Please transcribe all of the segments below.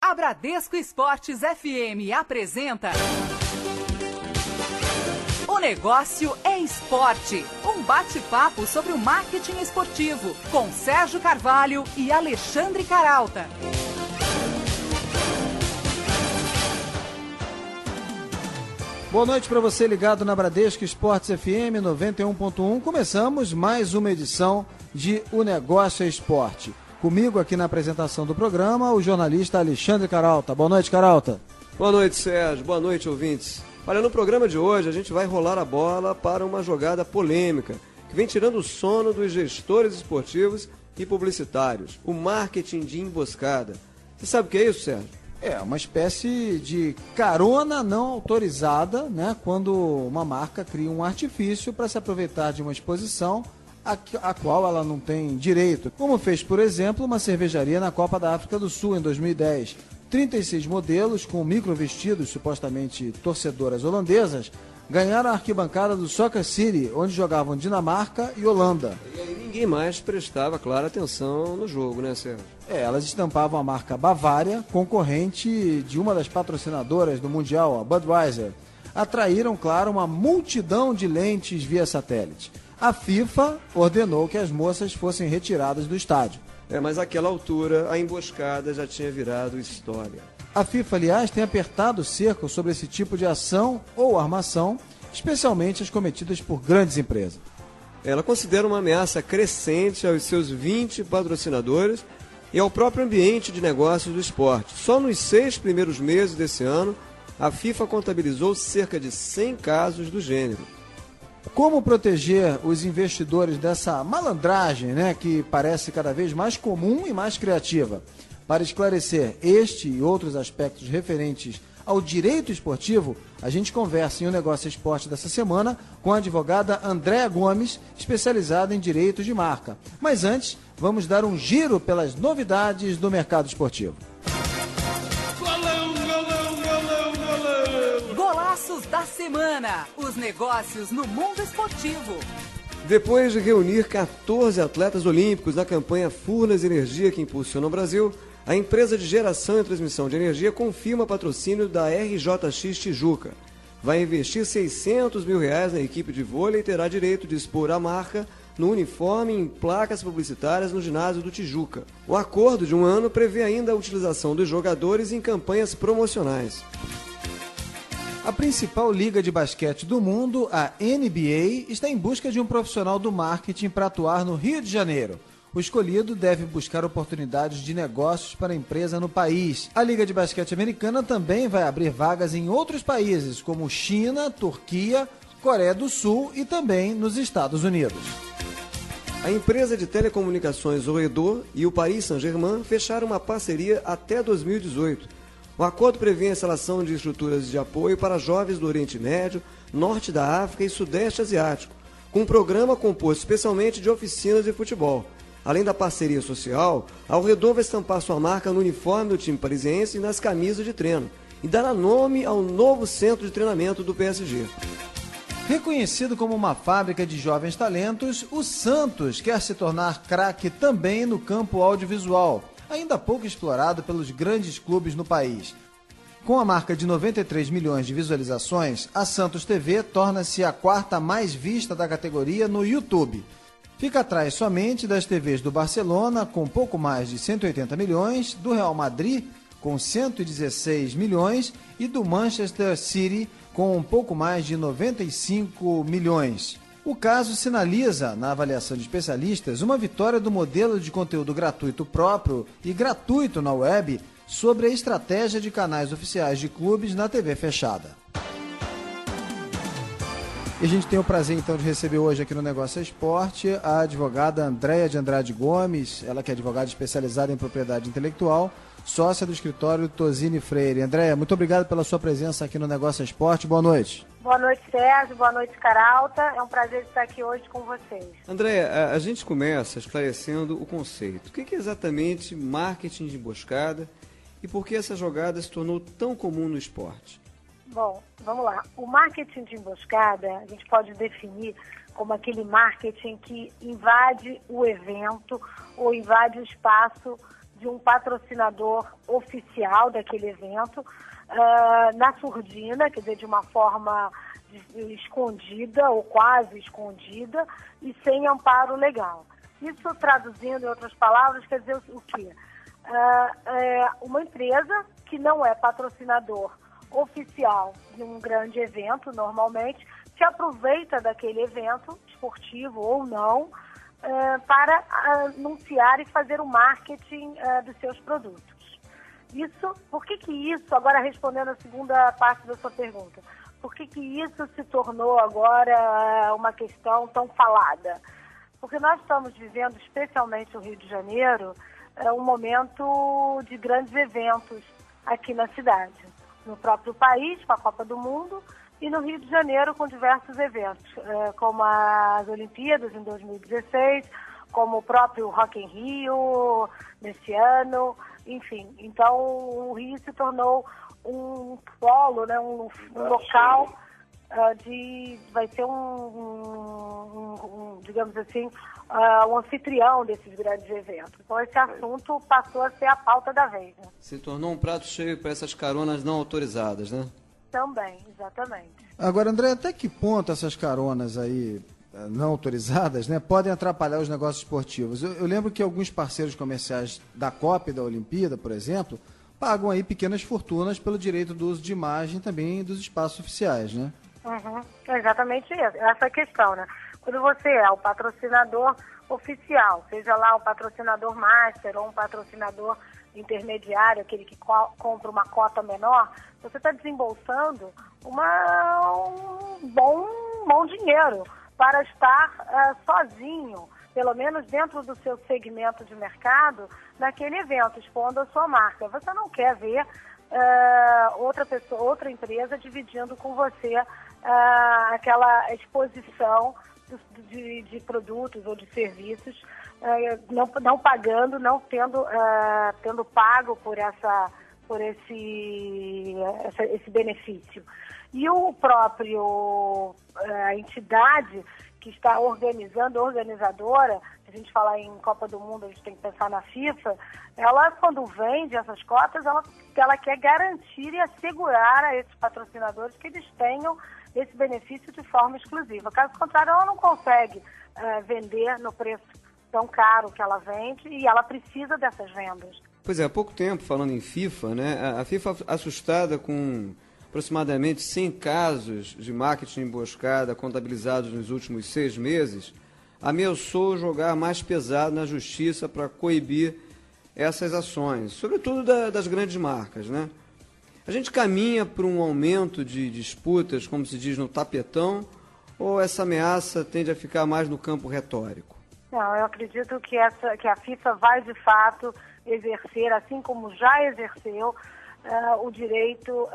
A Bradesco Esportes FM apresenta O Negócio é Esporte. Um bate-papo sobre o marketing esportivo com Sérgio Carvalho e Alexandre Caralta. Boa noite para você ligado na Bradesco Esportes FM 91.1. Começamos mais uma edição de O Negócio é Esporte. Comigo aqui na apresentação do programa, o jornalista Alexandre Caralta. Boa noite, Caralta. Boa noite, Sérgio. Boa noite, ouvintes. Olha, no programa de hoje a gente vai rolar a bola para uma jogada polêmica que vem tirando o sono dos gestores esportivos e publicitários. O marketing de emboscada. Você sabe o que é isso, Sérgio? É uma espécie de carona não autorizada, né? Quando uma marca cria um artifício para se aproveitar de uma exposição a qual ela não tem direito. Como fez, por exemplo, uma cervejaria na Copa da África do Sul em 2010. 36 modelos com microvestidos, supostamente torcedoras holandesas, ganharam a arquibancada do Soccer City, onde jogavam Dinamarca e Holanda. E aí ninguém mais prestava, claro, atenção no jogo, né, Sérgio? Elas estampavam a marca Bavária, concorrente de uma das patrocinadoras do Mundial, a Budweiser. Atraíram, claro, uma multidão de lentes via satélite. A FIFA ordenou que as moças fossem retiradas do estádio. Mas àquela altura a emboscada já tinha virado história. A FIFA, aliás, tem apertado o cerco sobre esse tipo de ação ou armação, especialmente as cometidas por grandes empresas. Ela considera uma ameaça crescente aos seus 20 patrocinadores e ao próprio ambiente de negócios do esporte. Só nos 6 primeiros meses desse ano, a FIFA contabilizou cerca de 100 casos do gênero. Como proteger os investidores dessa malandragem, né, que parece cada vez mais comum e mais criativa? Para esclarecer este e outros aspectos referentes ao direito esportivo, a gente conversa em O Negócio Esporte dessa semana com a advogada Andréa Gomes, especializada em direitos de marca. Mas antes, vamos dar um giro pelas novidades do mercado esportivo. Golaços da semana. Os negócios no mundo esportivo. Depois de reunir 14 atletas olímpicos na campanha Furnas Energia que impulsiona o Brasil, a empresa de geração e transmissão de energia confirma patrocínio da RJX Tijuca. Vai investir R$600 mil na equipe de vôlei e terá direito de expor a marca no uniforme e em placas publicitárias no ginásio do Tijuca. O acordo de um ano prevê ainda a utilização dos jogadores em campanhas promocionais. A principal liga de basquete do mundo, a NBA, está em busca de um profissional do marketing para atuar no Rio de Janeiro. O escolhido deve buscar oportunidades de negócios para a empresa no país. A Liga de Basquete Americana também vai abrir vagas em outros países, como China, Turquia, Coreia do Sul e também nos Estados Unidos. A empresa de telecomunicações Ooredoo e o Paris Saint-Germain fecharam uma parceria até 2018. O acordo prevê a instalação de estruturas de apoio para jovens do Oriente Médio, Norte da África e Sudeste Asiático, com um programa composto especialmente de oficinas de futebol. Além da parceria social, a Ooredoo vai estampar sua marca no uniforme do time parisiense e nas camisas de treino, e dará nome ao novo centro de treinamento do PSG. Reconhecido como uma fábrica de jovens talentos, o Santos quer se tornar craque também no campo audiovisual, ainda pouco explorado pelos grandes clubes no país. Com a marca de 93 milhões de visualizações, a Santos TV torna-se a quarta mais vista da categoria no YouTube. Fica atrás somente das TVs do Barcelona, com pouco mais de 180 milhões, do Real Madrid, com 116 milhões, e do Manchester City, com um pouco mais de 95 milhões. O caso sinaliza, na avaliação de especialistas, uma vitória do modelo de conteúdo gratuito próprio e gratuito na web sobre a estratégia de canais oficiais de clubes na TV fechada. E a gente tem o prazer, então, de receber hoje aqui no Negócio Esporte a advogada Andréa de Andrade Gomes, ela que é advogada especializada em propriedade intelectual, sócia do escritório Tosini Freire. Andréa, muito obrigado pela sua presença aqui no Negócio Esporte. Boa noite. Boa noite, Sérgio. Boa noite, Caralta. É um prazer estar aqui hoje com vocês. Andréa, a gente começa esclarecendo o conceito. O que é exatamente marketing de emboscada e por que essa jogada se tornou tão comum no esporte? Bom, vamos lá. O marketing de emboscada, a gente pode definir como aquele marketing que invade o evento ou invade o espaço de um patrocinador oficial daquele evento, na surdina, quer dizer, de uma forma escondida ou quase escondida e sem amparo legal. Isso, traduzindo em outras palavras, quer dizer o quê? Uma empresa que não é patrocinador oficial de um grande evento, normalmente, se aproveita daquele evento, esportivo ou não, para anunciar e fazer o marketing dos seus produtos. Por que isso, agora respondendo a segunda parte da sua pergunta, por que isso se tornou agora uma questão tão falada? Porque nós estamos vivendo, especialmente no Rio de Janeiro, um momento de grandes eventos aqui na cidade. No próprio país, com a Copa do Mundo, e no Rio de Janeiro com diversos eventos, como as Olimpíadas em 2016, como o próprio Rock in Rio nesse ano, enfim. Então o Rio se tornou um polo, né, um local vai ser digamos assim, um anfitrião desses grandes eventos. Então esse assunto passou a ser a pauta da vez. Né? Se tornou um prato cheio para essas caronas não autorizadas, né? Também, exatamente. Agora, André, até que ponto essas caronas aí não autorizadas, né, podem atrapalhar os negócios esportivos? Eu lembro que alguns parceiros comerciais da Copa e da Olimpíada, por exemplo, pagam aí pequenas fortunas pelo direito do uso de imagem também dos espaços oficiais, né? Uhum, exatamente isso, essa é a questão, né? Quando você é o patrocinador oficial, seja lá o patrocinador master ou um patrocinador intermediário, aquele que compra uma cota menor, você está desembolsando um bom dinheiro para estar sozinho, pelo menos dentro do seu segmento de mercado, naquele evento, expondo a sua marca. Você não quer ver outra empresa dividindo com você aquela exposição de produtos ou de serviços, não pagando, não tendo pago por esse benefício. E a entidade que está organizadora, se a gente falar em Copa do Mundo, a gente tem que pensar na FIFA, ela, quando vende essas cotas, ela quer garantir e assegurar a esses patrocinadores que eles tenham esse benefício de forma exclusiva. Caso contrário, ela não consegue vender no preço tão caro que ela vende e ela precisa dessas vendas. Pois é, há pouco tempo, falando em FIFA, né, a FIFA assustada com aproximadamente 100 casos de marketing emboscada contabilizados nos últimos 6 meses, ameaçou jogar mais pesado na justiça para coibir essas ações, sobretudo das grandes marcas, né? A gente caminha para um aumento de disputas, como se diz, no tapetão, ou essa ameaça tende a ficar mais no campo retórico? Não, eu acredito que a FIFA vai, de fato, exercer, assim como já exerceu, o direito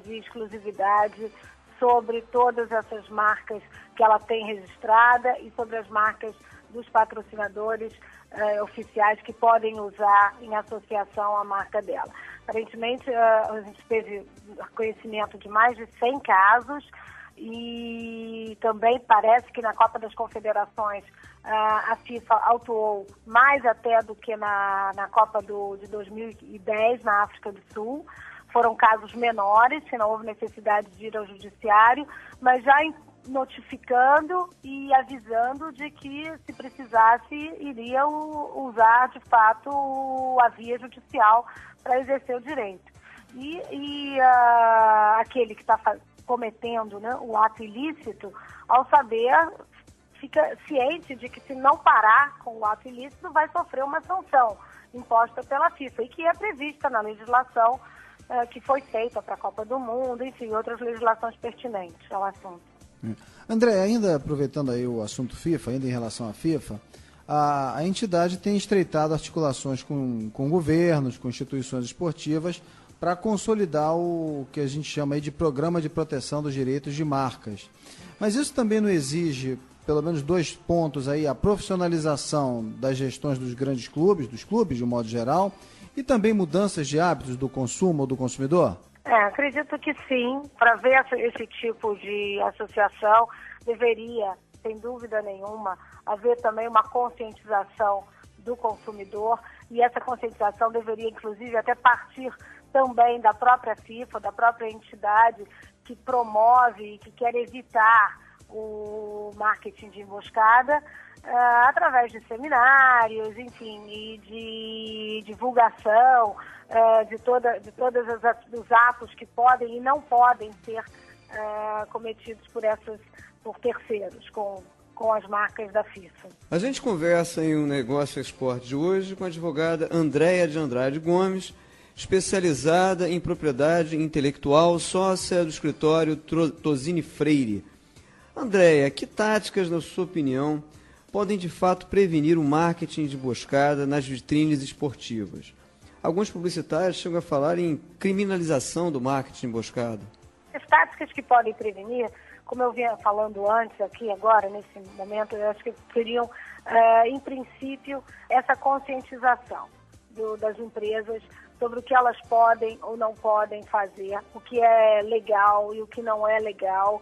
de exclusividade sobre todas essas marcas que ela tem registrada e sobre as marcas dos patrocinadores oficiais que podem usar em associação à marca dela. Aparentemente, a gente teve conhecimento de mais de 100 casos e também parece que na Copa das Confederações a FIFA autuou mais até do que na Copa de 2010 na África do Sul. Foram casos menores, que não houve necessidade de ir ao judiciário, mas já notificando e avisando de que, se precisasse, iria usar, de fato, a via judicial para exercer o direito. E aquele que está cometendo, né, o ato ilícito, ao saber, fica ciente de que, se não parar com o ato ilícito, vai sofrer uma sanção imposta pela FIFA e que é prevista na legislação que foi feita para a Copa do Mundo, enfim, outras legislações pertinentes ao assunto. André, ainda aproveitando aí o assunto FIFA, ainda em relação à FIFA, a entidade tem estreitado articulações com governos, com instituições esportivas, para consolidar o que a gente chama aí de Programa de Proteção dos Direitos de Marcas. Mas isso também não exige, pelo menos 2 pontos aí, a profissionalização das gestões dos grandes clubes, dos clubes de um modo geral, e também mudanças de hábitos do consumo ou do consumidor? Acredito que sim. Para ver esse tipo de associação, deveria, sem dúvida nenhuma, haver também uma conscientização do consumidor. e essa conscientização deveria, inclusive, até partir também da própria FIFA, da própria entidade que promove e que quer evitar o marketing de emboscada, através de seminários, enfim, e de divulgação de todos os atos que podem e não podem ser cometidos por terceiros, com as marcas da FIFA. A gente conversa em um Negócio Esporte de hoje com a advogada Andréia de Andrade Gomes, especializada em propriedade intelectual, sócia do escritório Tosini Freire. Andréia, que táticas, na sua opinião, podem de fato prevenir o marketing de emboscada nas vitrines esportivas? Alguns publicitários chegam a falar em criminalização do marketing de emboscada. As táticas que podem prevenir, como eu vinha falando antes aqui, agora, nesse momento, eu acho que seriam, em princípio, essa conscientização das empresas sobre o que elas podem ou não podem fazer, o que é legal e o que não é legal,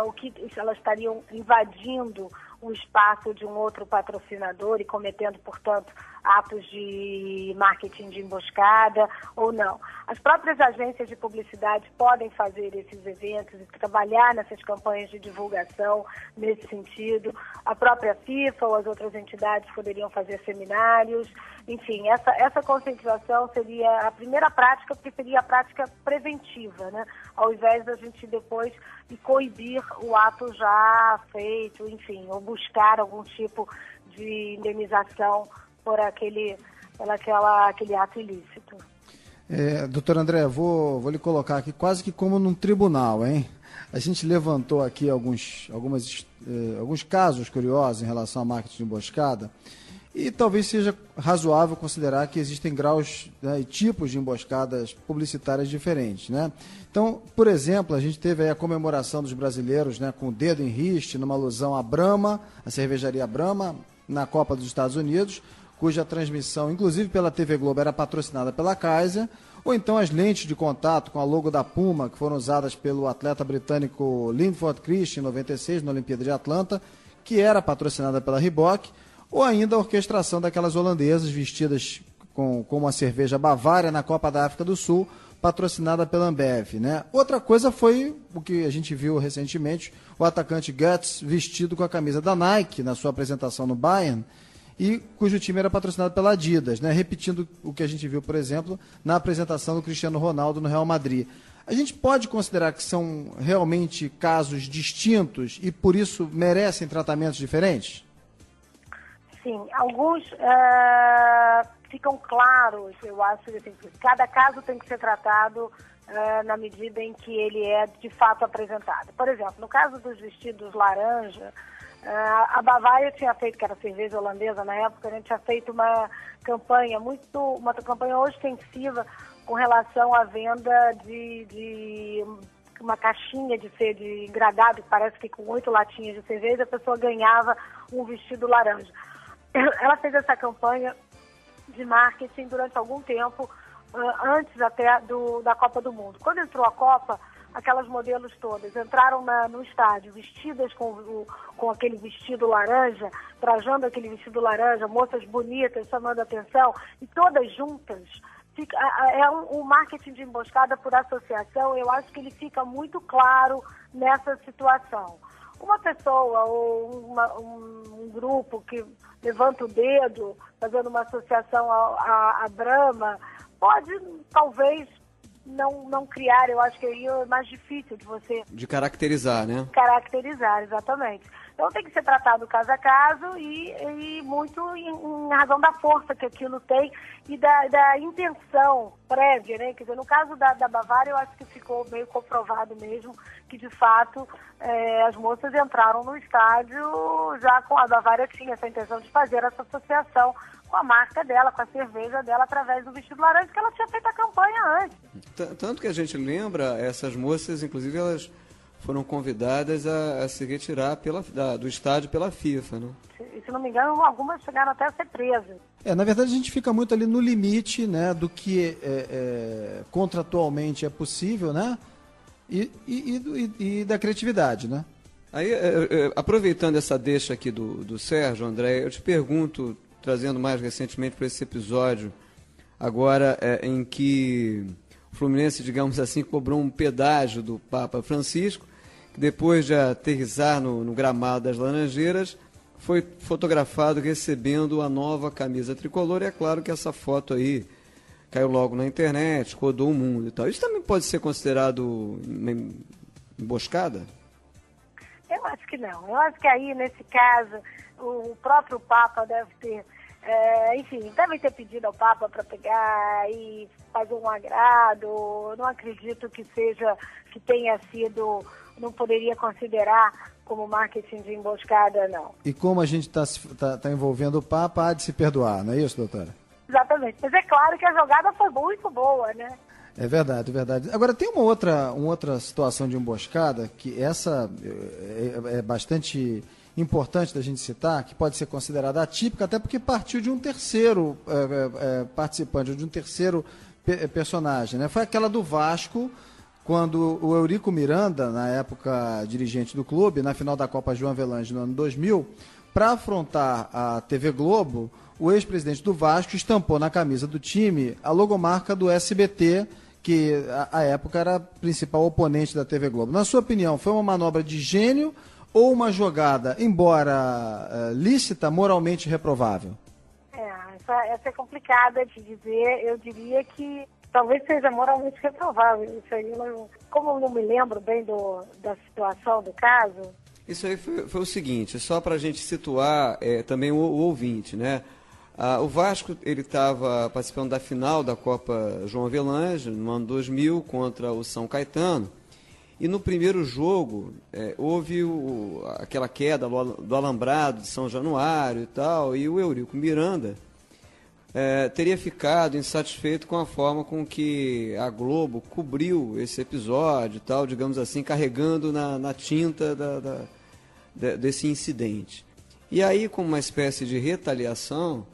o que elas estariam invadindo o espaço de um outro patrocinador e cometendo, portanto, atos de marketing de emboscada ou não. As próprias agências de publicidade podem fazer esses eventos e trabalhar nessas campanhas de divulgação nesse sentido. A própria FIFA ou as outras entidades poderiam fazer seminários. Enfim, essa conscientização seria a primeira prática, porque seria a prática preventiva, né? Ao invés da gente depois de coibir o ato já feito, enfim, ou buscar algum tipo de indenização por aquele ato ilícito. Doutora André, vou lhe colocar aqui quase que como num tribunal, hein? A gente levantou aqui alguns casos curiosos em relação ao marketing de emboscada e talvez seja razoável considerar que existem graus, né, e tipos de emboscadas publicitárias diferentes, né? Então, por exemplo, a gente teve aí a comemoração dos brasileiros, né, com o dedo em riste, numa alusão à Brahma, a cervejaria Brahma, na Copa dos Estados Unidos, cuja transmissão, inclusive pela TV Globo, era patrocinada pela Kaiser, ou então as lentes de contato com a logo da Puma, que foram usadas pelo atleta britânico Linford Christie em 96, na Olimpíada de Atlanta, que era patrocinada pela Reebok, ou ainda a orquestração daquelas holandesas vestidas com uma cerveja Bavária na Copa da África do Sul, patrocinada pela Ambev, né? Outra coisa foi o que a gente viu recentemente, o atacante Götze vestido com a camisa da Nike na sua apresentação no Bayern, e cujo time era patrocinado pela Adidas, né? Repetindo o que a gente viu, por exemplo, na apresentação do Cristiano Ronaldo no Real Madrid. A gente pode considerar que são realmente casos distintos e, por isso, merecem tratamentos diferentes? Sim, alguns ficam claros, eu acho que assim, cada caso tem que ser tratado na medida em que ele é de fato apresentado. Por exemplo, no caso dos vestidos laranja, a Bavária tinha feito, que era cerveja holandesa na época, a gente tinha feito uma campanha ostensiva com relação à venda de uma caixinha de engradado, que parece que com 8 latinhas de cerveja a pessoa ganhava um vestido laranja. Ela fez essa campanha de marketing durante algum tempo, antes até da Copa do Mundo. Quando entrou a Copa, aquelas modelos todas entraram no estádio vestidas com aquele vestido laranja, trajando aquele vestido laranja, moças bonitas, chamando a atenção, e todas juntas. O marketing de emboscada por associação, eu acho que ele fica muito claro nessa situação. Uma pessoa ou um grupo que levanta o dedo, fazendo uma associação à Brahma, pode, talvez, não criar, eu acho que aí é mais difícil de você... De caracterizar, né? Caracterizar, exatamente. Então tem que ser tratado caso a caso e muito em razão da força que aquilo tem e da intenção prévia, né? Quer dizer, no caso da Bavária, eu acho que ficou meio comprovado mesmo que, de fato, as moças entraram no estádio já com a Bavária, tinha essa intenção de fazer essa associação com a marca dela, com a cerveja dela, através do vestido laranja, que ela tinha feito a campanha antes. Tanto que a gente lembra, essas moças, inclusive, elas foram convidadas a se retirar do estádio pela FIFA, né? Se não me engano, algumas chegaram até a ser presas. Na verdade, a gente fica muito ali no limite, né, do que contratualmente é possível, né, e da criatividade, né? Aí, aproveitando essa deixa aqui do Sérgio, André, eu te pergunto, trazendo mais recentemente para esse episódio, agora em que o Fluminense, digamos assim, cobrou um pedágio do Papa Francisco, que depois de aterrissar no gramado das Laranjeiras, foi fotografado recebendo a nova camisa tricolor. E é claro que essa foto aí caiu logo na internet, rodou o mundo e tal. Isso também pode ser considerado uma emboscada? Eu acho que não. Eu acho que aí, nesse caso, o próprio Papa deve ter, deve ter pedido ao Papa para pegar e fazer um agrado. Não acredito que tenha sido, não poderia considerar como marketing de emboscada, não. E como a gente tá envolvendo o Papa, há de se perdoar, não é isso, doutora? Exatamente. Mas é claro que a jogada foi muito boa, né? É verdade, é verdade. Agora, tem uma outra situação de emboscada, que essa é bastante importante da gente citar, que pode ser considerada atípica, até porque partiu de um terceiro participante, de um terceiro personagem, né? Foi aquela do Vasco, quando o Eurico Miranda, na época dirigente do clube, na final da Copa João Avelange no ano 2000, para afrontar a TV Globo, o ex-presidente do Vasco estampou na camisa do time a logomarca do SBT, que à época era a principal oponente da TV Globo. Na sua opinião, foi uma manobra de gênio ou uma jogada, embora lícita, moralmente reprovável? Essa é complicada de dizer. Eu diria que talvez seja moralmente reprovável. Isso aí, como eu não me lembro bem da situação do caso... Isso aí foi o seguinte, só para a gente situar também o ouvinte, né? O Vasco ele estava participando da final da Copa João Avelange, no ano 2000, contra o São Caetano. E no primeiro jogo houve aquela queda do alambrado de São Januário e tal, e o Eurico Miranda teria ficado insatisfeito com a forma com que a Globo cobriu esse episódio e tal, digamos assim, carregando na tinta desse incidente. E aí, como uma espécie de retaliação,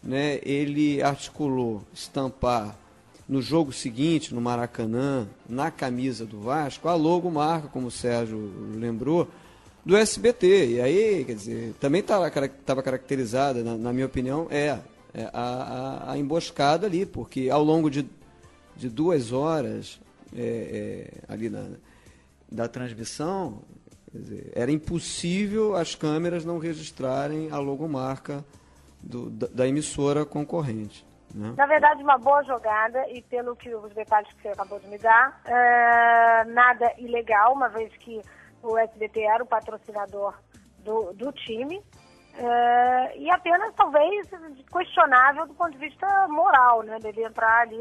né, ele articulou estampar no jogo seguinte, no Maracanã, na camisa do Vasco, a logomarca, como o Sérgio lembrou, do SBT. E aí, quer dizer, também estava caracterizada, na minha opinião, a emboscada ali, porque ao longo de 2 horas ali da transmissão, quer dizer, era impossível as câmeras não registrarem a logomarca da emissora concorrente. Né? Na verdade, uma boa jogada, e pelo que os detalhes que você acabou de me dar, nada ilegal, uma vez que o SBT era o patrocinador do time, e apenas, talvez, questionável do ponto de vista moral, né, dele entrar ali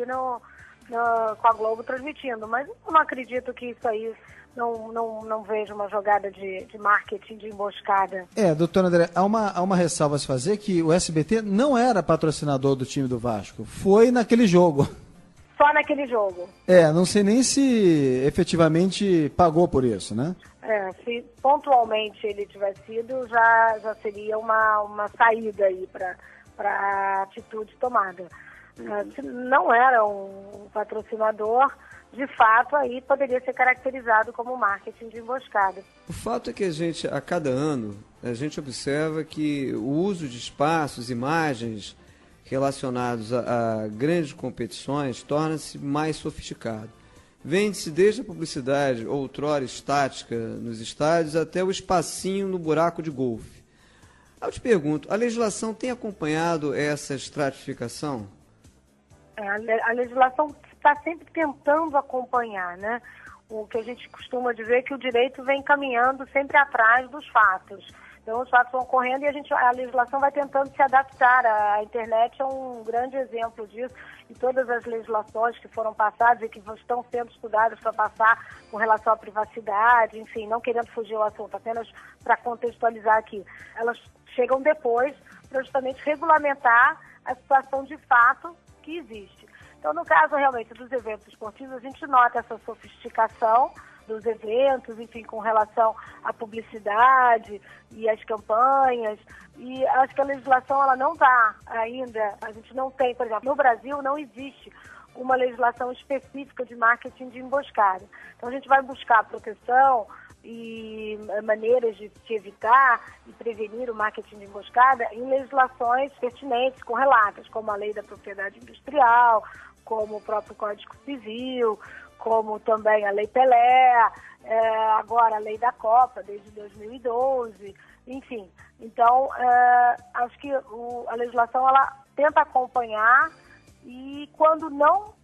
com a Globo transmitindo. Mas eu não acredito que isso aí... Não vejo uma jogada de marketing, de emboscada. Doutor André, há uma ressalva a se fazer que o SBT não era patrocinador do time do Vasco. Foi naquele jogo. Só naquele jogo. Não sei nem se efetivamente pagou por isso, né? Se pontualmente ele tivesse sido, já seria uma saída aí para a atitude tomada. Se não era um patrocinador, de fato, aí poderia ser caracterizado como marketing de emboscada. O fato é que a cada ano, a gente observa que o uso de espaços, imagens relacionados a grandes competições torna-se mais sofisticado. Vende-se desde a publicidade outrora estática nos estádios até o espacinho no buraco de golfe. Eu te pergunto, a legislação tem acompanhado essa estratificação? A legislação está sempre tentando acompanhar, né? O que a gente costuma dizer é que o direito vem caminhando sempre atrás dos fatos. Então, os fatos vão ocorrendo e a legislação vai tentando se adaptar. A internet é um grande exemplo disso. E todas as legislações que foram passadas e que estão sendo estudadas para passar com relação à privacidade, enfim, não querendo fugir ao assunto, apenas para contextualizar aqui, elas chegam depois para justamente regulamentar a situação de fato que existe. Então, no caso, realmente, dos eventos esportivos, a gente nota essa sofisticação dos eventos, enfim, com relação à publicidade e às campanhas. E acho que a legislação, ela não está ainda, a gente não tem, por exemplo, no Brasil não existe uma legislação específica de marketing de emboscada. Então a gente vai buscar proteção e maneiras de evitar e prevenir o marketing de emboscada em legislações pertinentes, correlatas, como a Lei da Propriedade Industrial, como o próprio Código Civil, como também a Lei Pelé, agora a Lei da Copa, desde 2012, enfim. Então, acho que a legislação ela tenta acompanhar e, quando não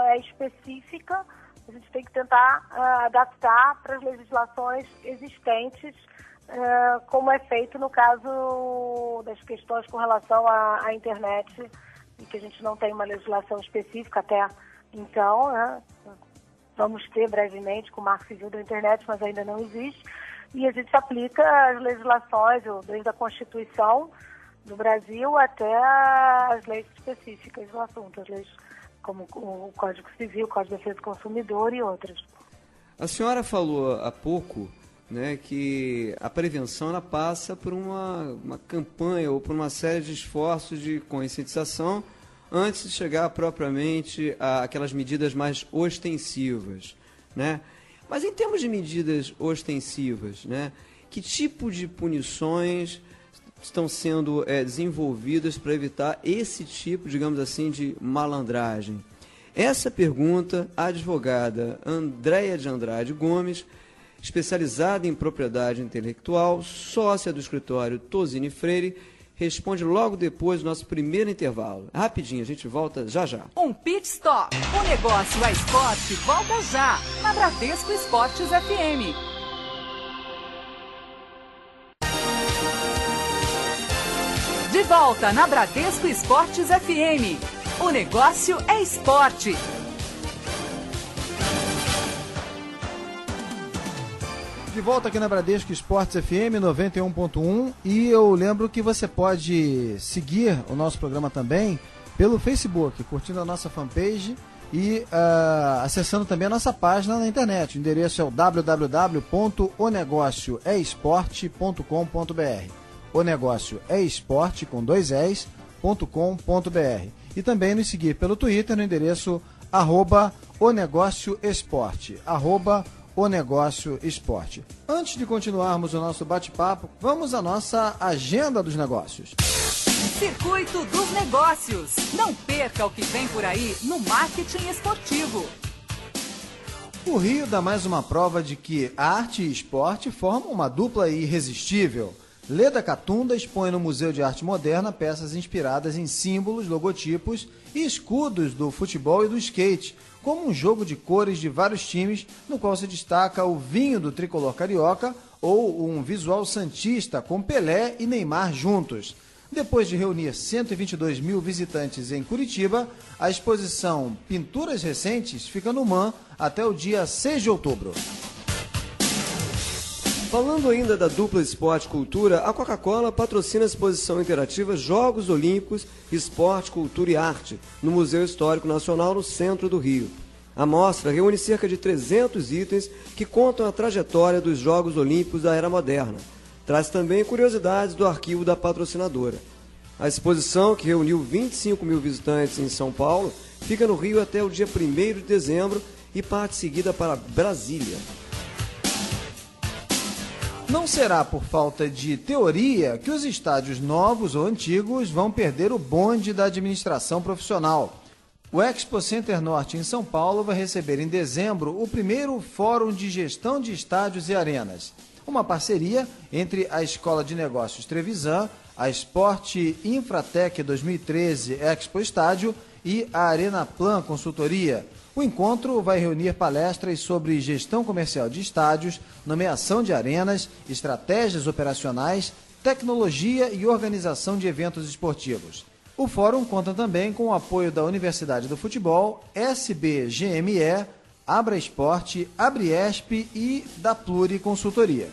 é específica, a gente tem que tentar adaptar para as legislações existentes, como é feito no caso das questões com relação à internet, e que a gente não tem uma legislação específica até então, né? Vamos ter brevemente com o Marco Civil da Internet, mas ainda não existe, e a gente aplica as legislações, desde a Constituição do Brasil até as leis específicas do assunto, as leis como o Código Civil, o Código de Defesa do Consumidor e outras. A senhora falou há pouco, né, que a prevenção ela passa por uma campanha ou por uma série de esforços de conscientização antes de chegar propriamente àquelas medidas mais ostensivas, né? Mas em termos de medidas ostensivas, né, que tipo de punições estão sendo desenvolvidas para evitar esse tipo, digamos assim, de malandragem? Essa pergunta, a advogada Andréia de Andrade Gomes, especializada em propriedade intelectual, sócia do escritório Tosini Freire, responde logo depois do nosso primeiro intervalo. Rapidinho, a gente volta já já. Um pit stop. O negócio é esporte. Volta já, na Bradesco Esportes FM. De volta na Bradesco Esportes FM. O negócio é esporte. De volta aqui na Bradesco Esportes FM 91.1, e eu lembro que você pode seguir o nosso programa também pelo Facebook, curtindo a nossa fanpage e acessando também a nossa página na internet. O endereço é o www.onegocioesporte.com.br. O negócio é esporte com 2 es.com.br. E também nos seguir pelo Twitter no endereço @onegocioesporte, @onegocioesporte. Antes de continuarmos o nosso bate-papo, vamos à nossa agenda dos negócios. Circuito dos Negócios. Não perca o que vem por aí no marketing esportivo. O Rio dá mais uma prova de que arte e esporte formam uma dupla irresistível. Leda Catunda expõe no Museu de Arte Moderna peças inspiradas em símbolos, logotipos e escudos do futebol e do skate, como um jogo de cores de vários times, no qual se destaca o vinho do tricolor carioca ou um visual santista com Pelé e Neymar juntos. Depois de reunir 122 mil visitantes em Curitiba, a exposição Pinturas Recentes fica no MAM até o dia 6 de outubro. Falando ainda da dupla Esporte Cultura, a Coca-Cola patrocina a exposição interativa Jogos Olímpicos, Esporte, Cultura e Arte, no Museu Histórico Nacional, no centro do Rio. A mostra reúne cerca de 300 itens que contam a trajetória dos Jogos Olímpicos da era moderna. Traz também curiosidades do arquivo da patrocinadora. A exposição, que reuniu 25 mil visitantes em São Paulo, fica no Rio até o dia 1º de dezembro e parte seguida para Brasília. Não será por falta de teoria que os estádios novos ou antigos vão perder o bonde da administração profissional. O Expo Center Norte em São Paulo vai receber em dezembro o primeiro Fórum de Gestão de Estádios e Arenas, uma parceria entre a Escola de Negócios Trevisan, a Sport Infratec 2013 Expo Estádio e a Arena Plan Consultoria. O encontro vai reunir palestras sobre gestão comercial de estádios, nomeação de arenas, estratégias operacionais, tecnologia e organização de eventos esportivos. O fórum conta também com o apoio da Universidade do Futebol, SBGME, Abra Esporte, Abriesp e da Pluri Consultoria.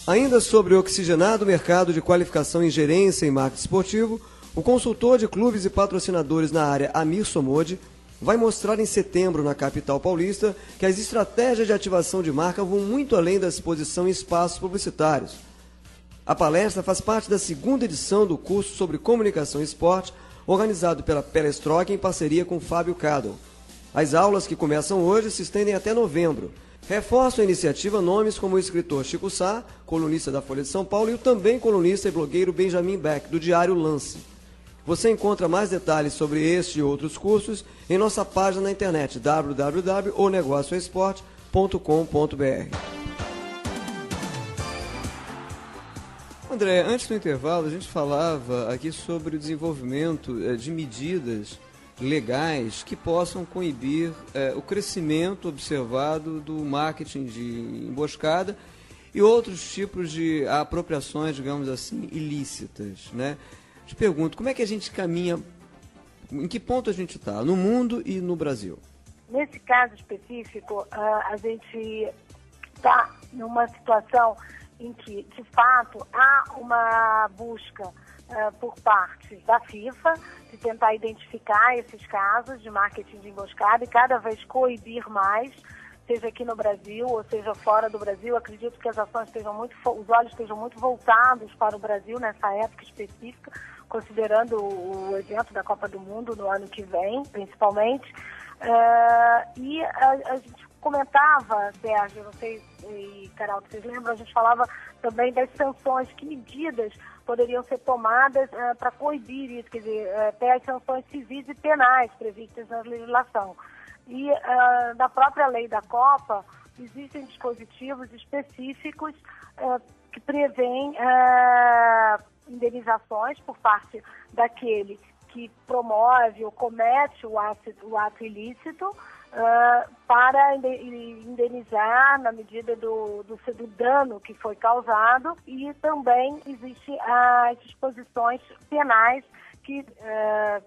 Ainda sobre o oxigenado mercado de qualificação em gerência e marketing esportivo, o consultor de clubes e patrocinadores na área Amir Somodi vai mostrar em setembro na capital paulista que as estratégias de ativação de marca vão muito além da exposição em espaços publicitários. A palestra faz parte da segunda edição do curso sobre comunicação e esporte, organizado pela Perestroika em parceria com Fábio Cadel. As aulas, que começam hoje, se estendem até novembro. Reforçam a iniciativa nomes como o escritor Chico Sá, colunista da Folha de São Paulo, e o também colunista e blogueiro Benjamin Beck, do Diário Lance. Você encontra mais detalhes sobre este e outros cursos em nossa página na internet www.onegocioesporte.com.br. André, antes do intervalo, a gente falava aqui sobre o desenvolvimento de medidas legais que possam coibir o crescimento observado do marketing de emboscada e outros tipos de apropriações, digamos assim, ilícitas, né? Te pergunto, como é que a gente caminha, em que ponto a gente está, no mundo e no Brasil? Nesse caso específico, a gente está numa situação em que, de fato, há uma busca por parte da FIFA de tentar identificar esses casos de marketing de emboscada e cada vez coibir mais, seja aqui no Brasil ou seja fora do Brasil. Acredito que as ações os olhos estejam muito voltados para o Brasil nessa época específica, considerando o evento da Copa do Mundo no ano que vem, principalmente. E a gente comentava, Sérgio, não sei, e Carol, vocês lembram, a gente falava também das sanções, que medidas poderiam ser tomadas para coibir isso, quer dizer, até as sanções civis e penais previstas na legislação. E na própria lei da Copa, existem dispositivos específicos que prevêem indenizações por parte daquele que promove ou comete o ato ilícito para indenizar na medida do dano que foi causado, e também existem as disposições penais,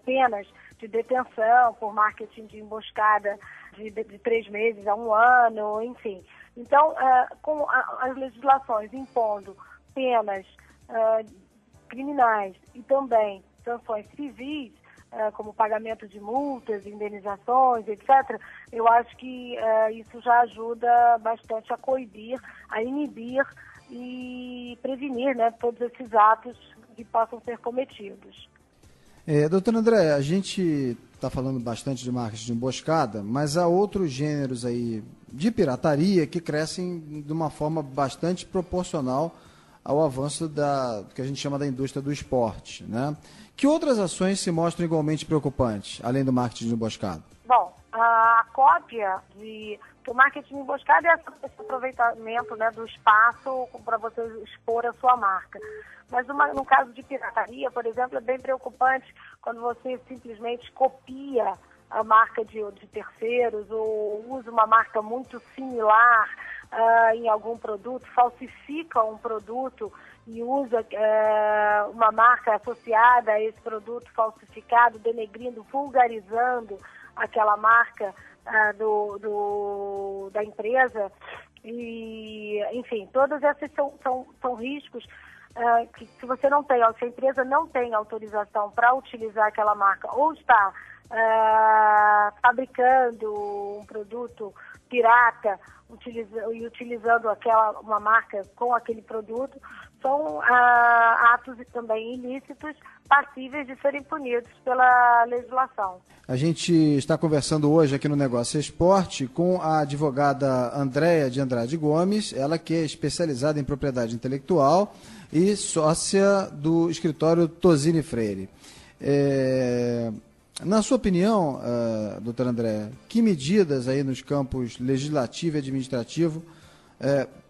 penas de detenção por marketing de emboscada de 3 meses a 1 ano, enfim. Então, com as legislações impondo penas criminais e também sanções civis, como pagamento de multas, indenizações, etc., eu acho que isso já ajuda bastante a coibir, a inibir e prevenir, né, todos esses atos que possam ser cometidos. Doutor André, a gente está falando bastante de marketing de emboscada, mas há outros gêneros aí de pirataria que crescem de uma forma bastante proporcional ao avanço do que a gente chama da indústria do esporte, né? Que outras ações se mostram igualmente preocupantes, além do marketing de emboscada? Bom, a cópia do marketing de emboscada é esse aproveitamento, né, do espaço para você expor a sua marca. Mas no caso de pirataria, por exemplo, é bem preocupante quando você simplesmente copia a marca de terceiros ou usa uma marca muito similar em algum produto, falsifica um produto e usa uma marca associada a esse produto falsificado, denegrindo, vulgarizando aquela marca da empresa. E, enfim, todas essas são riscos que, se você não tem, se a empresa não tem autorização para utilizar aquela marca ou está fabricando um produto pirata utilizando uma marca com aquele produto, são atos também ilícitos, passíveis de serem punidos pela legislação. A gente está conversando hoje aqui no Negócio Esporte com a advogada Andréia de Andrade Gomes, ela que é especializada em propriedade intelectual e sócia do escritório Tosini Freire. Na sua opinião, doutor André, que medidas aí nos campos legislativo e administrativo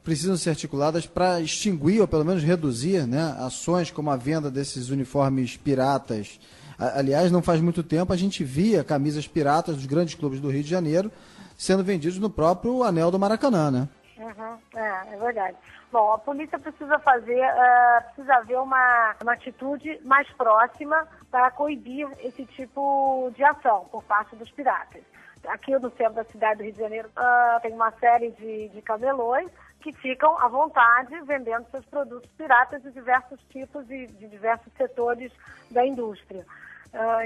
precisam ser articuladas para extinguir ou pelo menos reduzir, né, ações como a venda desses uniformes piratas? Aliás, não faz muito tempo a gente via camisas piratas dos grandes clubes do Rio de Janeiro sendo vendidos no próprio anel do Maracanã, né? Uhum, é verdade. Bom, a polícia precisa haver uma atitude mais próxima para coibir esse tipo de ação por parte dos piratas. Aqui no centro da cidade do Rio de Janeiro tem uma série de camelões que ficam à vontade vendendo seus produtos piratas de diversos tipos e de diversos setores da indústria.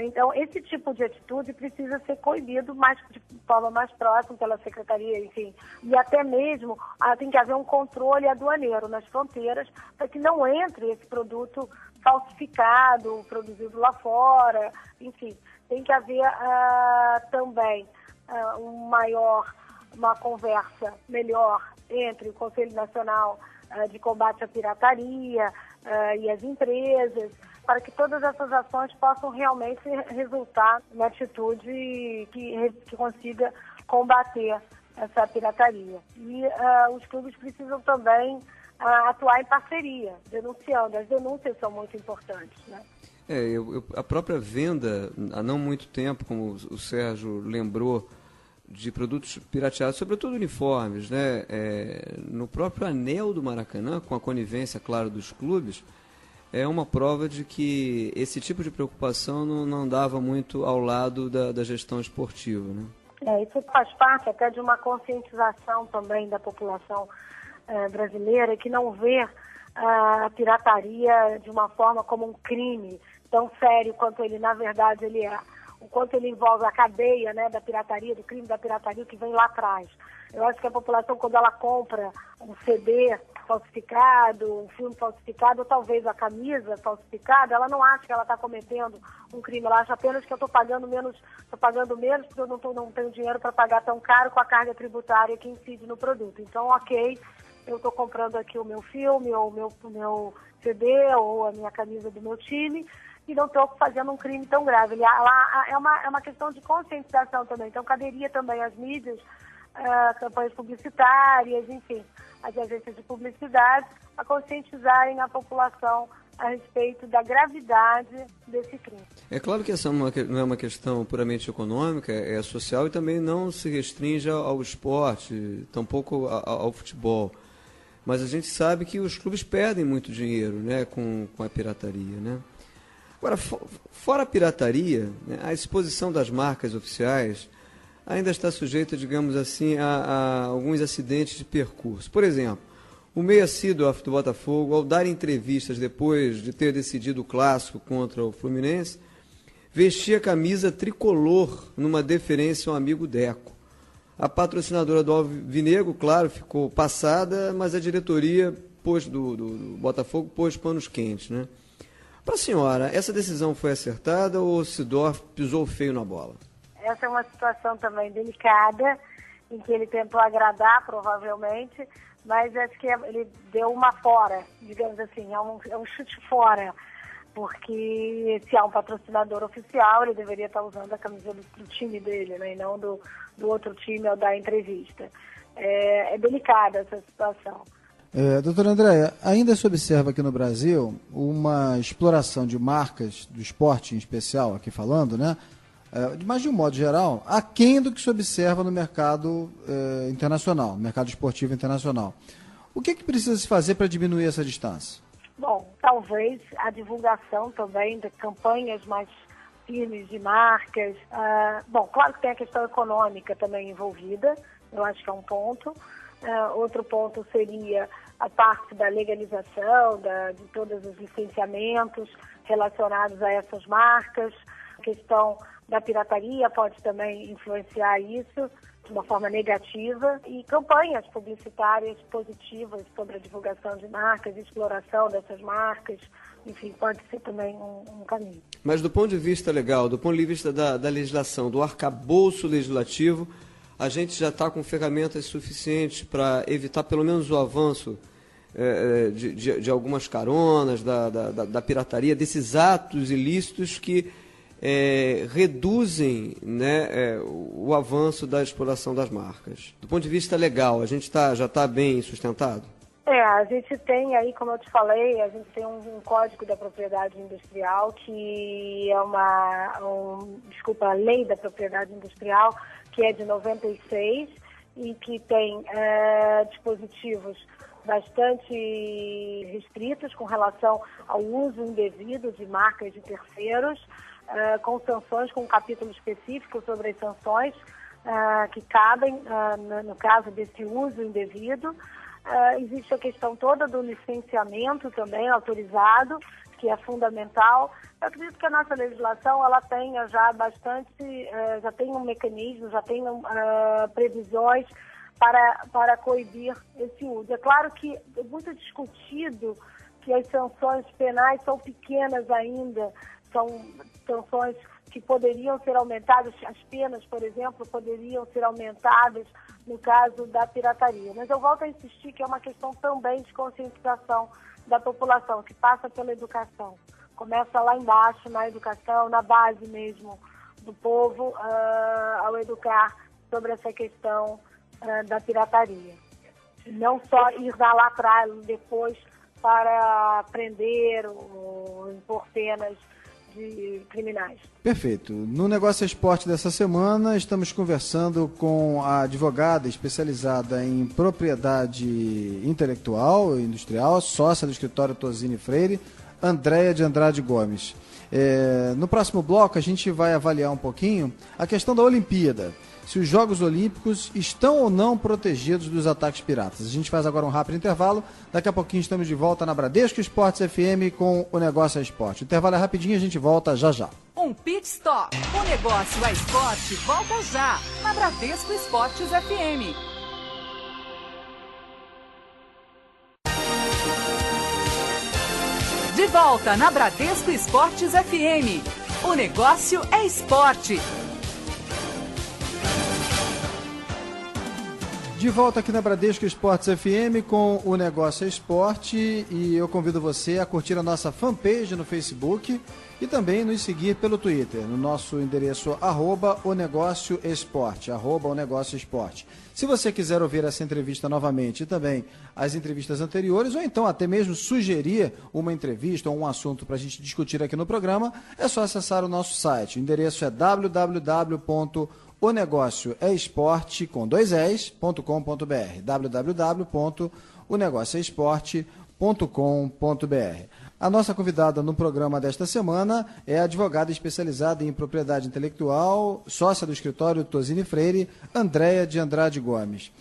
Então, esse tipo de atitude precisa ser coibido de forma mais próxima pela Secretaria, enfim. E até mesmo tem que haver um controle aduaneiro nas fronteiras para que não entre esse produto falsificado, produzido lá fora, enfim. Tem que haver também uma conversa melhor entre o Conselho Nacional de Combate à Pirataria e as empresas, para que todas essas ações possam realmente resultar numa atitude que consiga combater essa pirataria. E os clubes precisam também atuar em parceria, denunciando. As denúncias são muito importantes, né? A própria venda, há não muito tempo, como o Sérgio lembrou, de produtos pirateados, sobretudo uniformes, né? No próprio anel do Maracanã, com a conivência, claro, dos clubes, é uma prova de que esse tipo de preocupação não andava muito ao lado da gestão esportiva, né? Isso faz parte até de uma conscientização também da população brasileira, que não vê a pirataria de uma forma como um crime tão sério quanto ele, na verdade, ele é. O quanto ele envolve a cadeia, né, da pirataria, do crime da pirataria que vem lá atrás. Eu acho que a população, quando ela compra um CD falsificado, um filme falsificado, ou talvez a camisa falsificada, ela não acha que ela está cometendo um crime, ela acha apenas que eu estou pagando menos porque eu não tenho dinheiro para pagar tão caro com a carga tributária que incide no produto. Então, ok, eu estou comprando aqui o meu filme, ou o meu CD, ou a minha camisa do meu time, e não estou fazendo um crime tão grave. É uma questão de conscientização também. Então, caberia também às mídias, campanhas publicitárias, enfim, as agências de publicidade, a conscientizarem a população a respeito da gravidade desse crime. É claro que essa não é uma questão puramente econômica, é social e também não se restringe ao esporte, tampouco ao futebol. Mas a gente sabe que os clubes perdem muito dinheiro, né, com a pirataria, né? Agora, fora a pirataria, né, a exposição das marcas oficiais ainda está sujeita, digamos assim, a alguns acidentes de percurso. Por exemplo, o meia Seedorf do Botafogo, ao dar entrevistas depois de ter decidido o clássico contra o Fluminense, vestia a camisa tricolor numa deferência ao amigo Deco. A patrocinadora do Alvinegro, claro, ficou passada, mas a diretoria do Botafogo pôs panos quentes, né? Para a senhora, essa decisão foi acertada ou o Seedorf pisou feio na bola? Essa é uma situação também delicada, em que ele tentou agradar, provavelmente, mas acho que ele deu uma fora, digamos assim, é um chute fora, porque se há um patrocinador oficial, ele deveria estar usando a camisa do time dele, né, e não do outro time ao dar entrevista. É delicada essa situação. Doutora Andréia, ainda se observa aqui no Brasil uma exploração de marcas do esporte em especial, aqui falando, né? Mas de um modo geral, aquém do que se observa no mercado internacional, no mercado esportivo internacional. O que precisa se fazer para diminuir essa distância? Bom, talvez a divulgação também de campanhas mais firmes de marcas. Bom, claro que tem a questão econômica também envolvida, eu acho que é um ponto. Outro ponto seria a parte da legalização, de todos os licenciamentos relacionados a essas marcas. A questão da pirataria pode também influenciar isso de uma forma negativa, e campanhas publicitárias positivas sobre a divulgação de marcas, exploração dessas marcas, enfim, pode ser também um caminho. Mas do ponto de vista legal, do ponto de vista da legislação, do arcabouço legislativo, a gente já está com ferramentas suficientes para evitar pelo menos o avanço de algumas caronas, da pirataria, desses atos ilícitos que reduzem, né, o avanço da exploração das marcas. Do ponto de vista legal, a gente já está bem sustentado? A gente tem aí, como eu te falei, a gente tem um Código da Propriedade Industrial, que é a Lei da Propriedade Industrial, que é de 96 e que tem dispositivos bastante restritos com relação ao uso indevido de marcas de terceiros, com sanções, com um capítulo específico sobre as sanções que cabem no caso desse uso indevido. Existe a questão toda do licenciamento também autorizado, que é fundamental. Eu acredito que a nossa legislação ela tenha já já tem um mecanismo, já tem previsões para coibir esse uso. É claro que é muito discutido que as sanções penais são pequenas ainda, são sanções que poderiam ser aumentadas, as penas, por exemplo, poderiam ser aumentadas no caso da pirataria. Mas eu volto a insistir que é uma questão também de conscientização da população, que passa pela educação. Começa lá embaixo, na educação, na base mesmo do povo, ao educar sobre essa questão da pirataria. Não só ir lá atrás depois para prender ou impor penas de criminais. Perfeito. No Negócio Esporte dessa semana, estamos conversando com a advogada especializada em propriedade intelectual e industrial, sócia do escritório Tozini Freire, Andréia de Andrade Gomes. No próximo bloco, a gente vai avaliar um pouquinho a questão da Olimpíada. Se os Jogos Olímpicos estão ou não protegidos dos ataques piratas. A gente faz agora um rápido intervalo. Daqui a pouquinho estamos de volta na Bradesco Esportes FM com o Negócio é Esporte. O intervalo é rapidinho, a gente volta já já. Um pit stop. O Negócio é Esporte volta já na Bradesco Esportes FM. De volta na Bradesco Esportes FM. O Negócio é Esporte. De volta aqui na Bradesco Esportes FM com o Negócio é Esporte, e eu convido você a curtir a nossa fanpage no Facebook e também nos seguir pelo Twitter, no nosso endereço @onegócioesporte, @onegócioesporte. Se você quiser ouvir essa entrevista novamente e também as entrevistas anteriores, ou então até mesmo sugerir uma entrevista ou um assunto para a gente discutir aqui no programa, é só acessar o nosso site. O endereço é www.onegócioesporte.com.br, www.onegócioesporte.com.br. A nossa convidada no programa desta semana é a advogada especializada em propriedade intelectual, sócia do escritório Tozini Freire, Andréia de Andrade Gomes.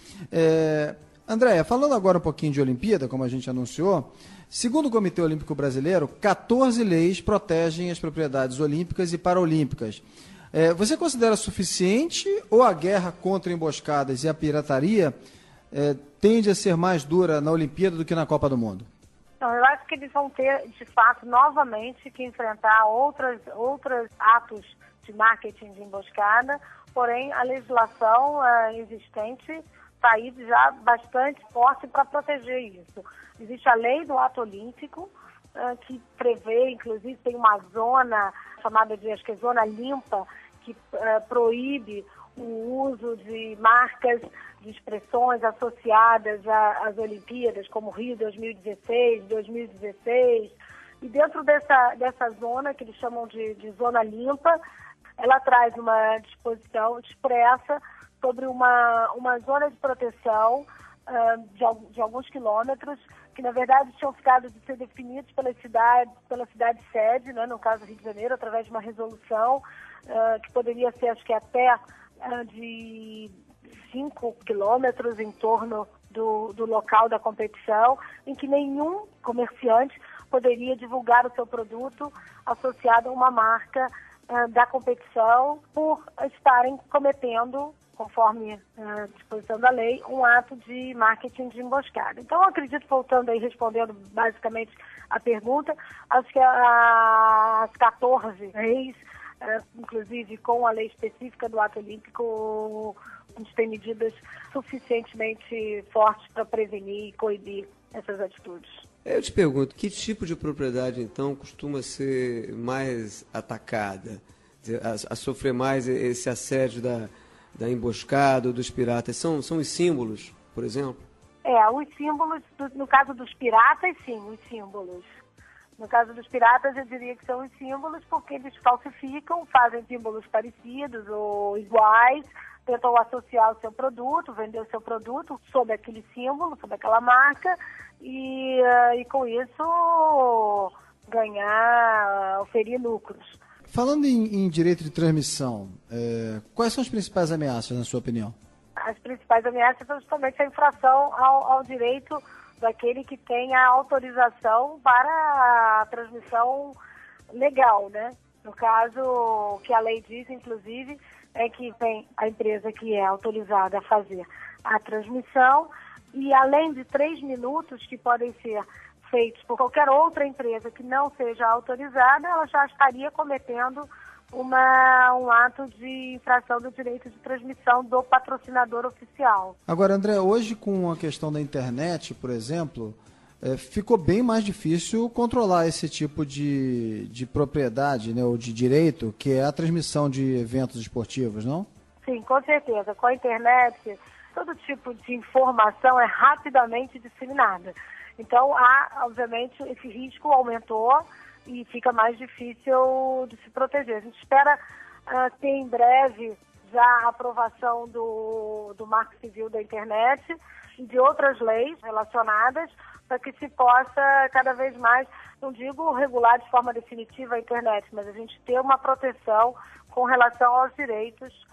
Andréia, falando agora um pouquinho de Olimpíada, como a gente anunciou, segundo o Comitê Olímpico Brasileiro, 14 leis protegem as propriedades olímpicas e paraolímpicas. Você considera suficiente ou a guerra contra emboscadas e a pirataria tende a ser mais dura na Olimpíada do que na Copa do Mundo? Não, eu acho que eles vão ter, de fato, novamente que enfrentar outros atos de marketing de emboscada, porém a legislação existente está aí já bastante forte para proteger isso. Existe a lei do ato olímpico, que prevê, inclusive, tem uma zona chamada de, acho que é zona limpa, que proíbe o uso de marcas, de expressões associadas às Olimpíadas, como Rio 2016, 2016. E dentro dessa zona, que eles chamam de zona limpa, ela traz uma disposição expressa sobre uma zona de proteção de alguns quilômetros, que na verdade tinham ficado de ser definidos pela cidade sede, né, no caso Rio de Janeiro, através de uma resolução que poderia ser, acho que até de 5 quilômetros em torno do local da competição, em que nenhum comerciante poderia divulgar o seu produto associado a uma marca da competição por estarem cometendo, conforme a disposição da lei, um ato de marketing de emboscada. Então, eu acredito, voltando aí, respondendo basicamente a pergunta, acho que as 14 leis, inclusive com a lei específica do ato olímpico, a gente tem medidas suficientemente fortes para prevenir e coibir essas atitudes. Eu te pergunto, que tipo de propriedade, então, costuma ser mais atacada, a sofrer mais esse assédio da emboscada ou dos piratas? São os símbolos, por exemplo? Os símbolos, no caso dos piratas, sim, os símbolos. No caso dos piratas, eu diria que são os símbolos porque eles falsificam, fazem símbolos parecidos ou iguais, tentam associar o seu produto, vender o seu produto sob aquele símbolo, sob aquela marca, e com isso ganhar, oferir lucros. Falando em direito de transmissão, quais são as principais ameaças, na sua opinião? As principais ameaças são justamente a infração ao direito daquele que tem a autorização para a transmissão legal, né? No caso, o que a lei diz, inclusive, é que tem a empresa que é autorizada a fazer a transmissão e além de 3 minutos que podem ser feitos por qualquer outra empresa que não seja autorizada, ela já estaria cometendo um ato de infração do direito de transmissão do patrocinador oficial. Agora, André, hoje com a questão da internet, por exemplo, ficou bem mais difícil controlar esse tipo de propriedade, né, ou de direito, que é a transmissão de eventos esportivos, não? Sim, com certeza. Com a internet, todo tipo de informação é rapidamente disseminada. Então, obviamente, esse risco aumentou e fica mais difícil de se proteger. A gente espera ter em breve já a aprovação do Marco Civil da Internet e de outras leis relacionadas para que se possa cada vez mais, não digo regular de forma definitiva a internet, mas a gente ter uma proteção com relação aos direitos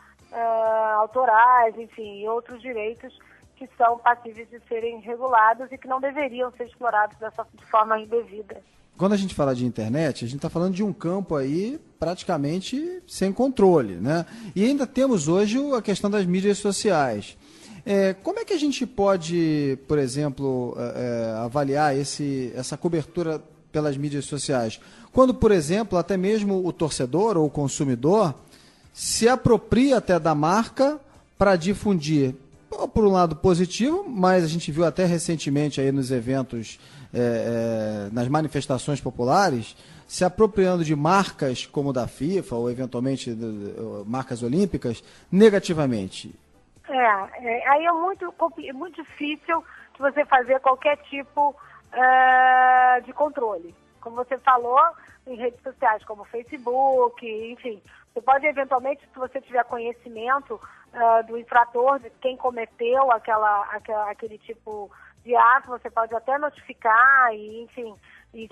autorais, enfim, e outros direitos que são passíveis de serem regulados e que não deveriam ser explorados de forma indevida. Quando a gente fala de internet, a gente está falando de um campo aí praticamente sem controle, né? E ainda temos hoje a questão das mídias sociais. Como é que a gente pode, por exemplo, avaliar essa cobertura pelas mídias sociais? Quando, por exemplo, até mesmo o torcedor ou o consumidor se apropria até da marca para difundir, por um lado positivo, mas a gente viu até recentemente aí nos eventos, nas manifestações populares, se apropriando de marcas como da FIFA ou eventualmente marcas olímpicas negativamente. Aí é muito difícil de você fazer qualquer tipo de controle. Como você falou, em redes sociais como Facebook, enfim. Você pode eventualmente, se você tiver conhecimento do infrator, de quem cometeu aquele tipo de ato, você pode até notificar, e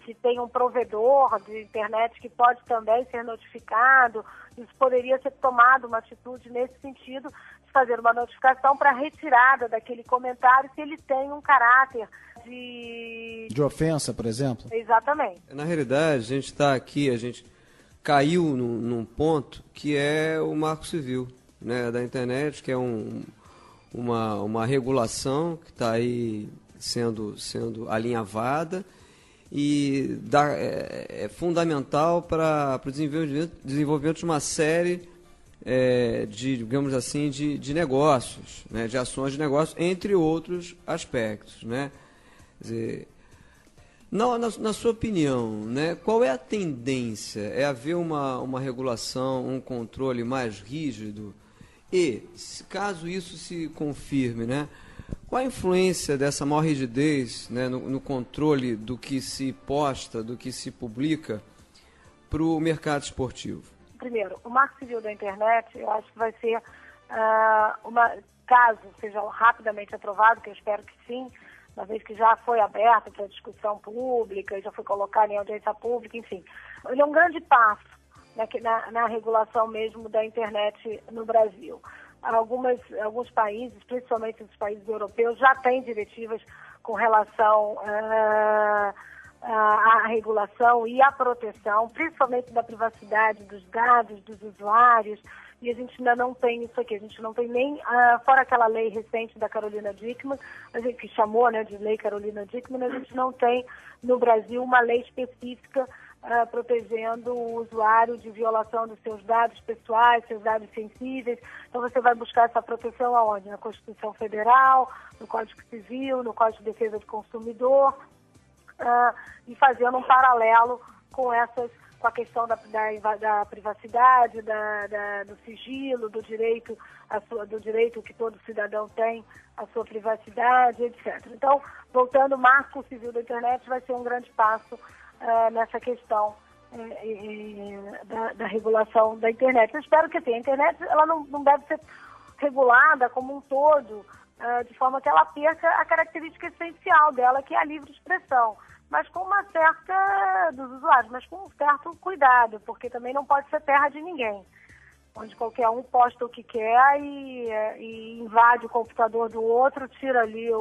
se tem um provedor de internet que pode também ser notificado, isso poderia ser tomado uma atitude nesse sentido, de fazer uma notificação para retirada daquele comentário se ele tem um caráter de ofensa, por exemplo? Exatamente. Na realidade, a gente está aqui, a gente caiu num ponto que é o Marco Civil, né, da internet, que é uma regulação que está aí sendo alinhavada e é fundamental para o desenvolvimento de uma série digamos assim, de negócios, né, de ações de negócio, entre outros aspectos, né? Quer dizer, na sua opinião, né, qual é a tendência? É haver uma regulação, um controle mais rígido? E, caso isso se confirme, né, qual a influência dessa maior rigidez, né, no controle do que se posta, do que se publica para o mercado esportivo? Primeiro, o Marco Civil da Internet, eu acho que vai ser, caso seja rapidamente aprovado, que eu espero que sim, uma vez que já foi aberto para discussão pública, já foi colocado em audiência pública, enfim. Ele é um grande passo na regulação mesmo da internet no Brasil. Alguns países, principalmente os países europeus, já têm diretivas com relação à regulação e à proteção, principalmente da privacidade dos dados dos usuários, e a gente ainda não tem isso aqui. A gente não tem nem, fora aquela lei recente da Carolina Dickmann, a gente que chamou, né, de Lei Carolina Dickmann, a gente não tem no Brasil uma lei específica protegendo o usuário de violação dos seus dados pessoais, seus dados sensíveis. Então você vai buscar essa proteção aonde? Na Constituição Federal, no Código Civil, no Código de Defesa do Consumidor, e fazendo um paralelo com a questão da privacidade, do sigilo, do direito que todo cidadão tem à sua privacidade, etc. Então, voltando, o Marco Civil da Internet vai ser um grande passo nessa questão da regulação da internet. Eu espero que assim, a internet ela não deve ser regulada como um todo, de forma que ela perca a característica essencial dela, que é a livre expressão, mas com uma certa, dos usuários, mas com um certo cuidado, porque também não pode ser terra de ninguém, onde qualquer um posta o que quer e invade o computador do outro, tira ali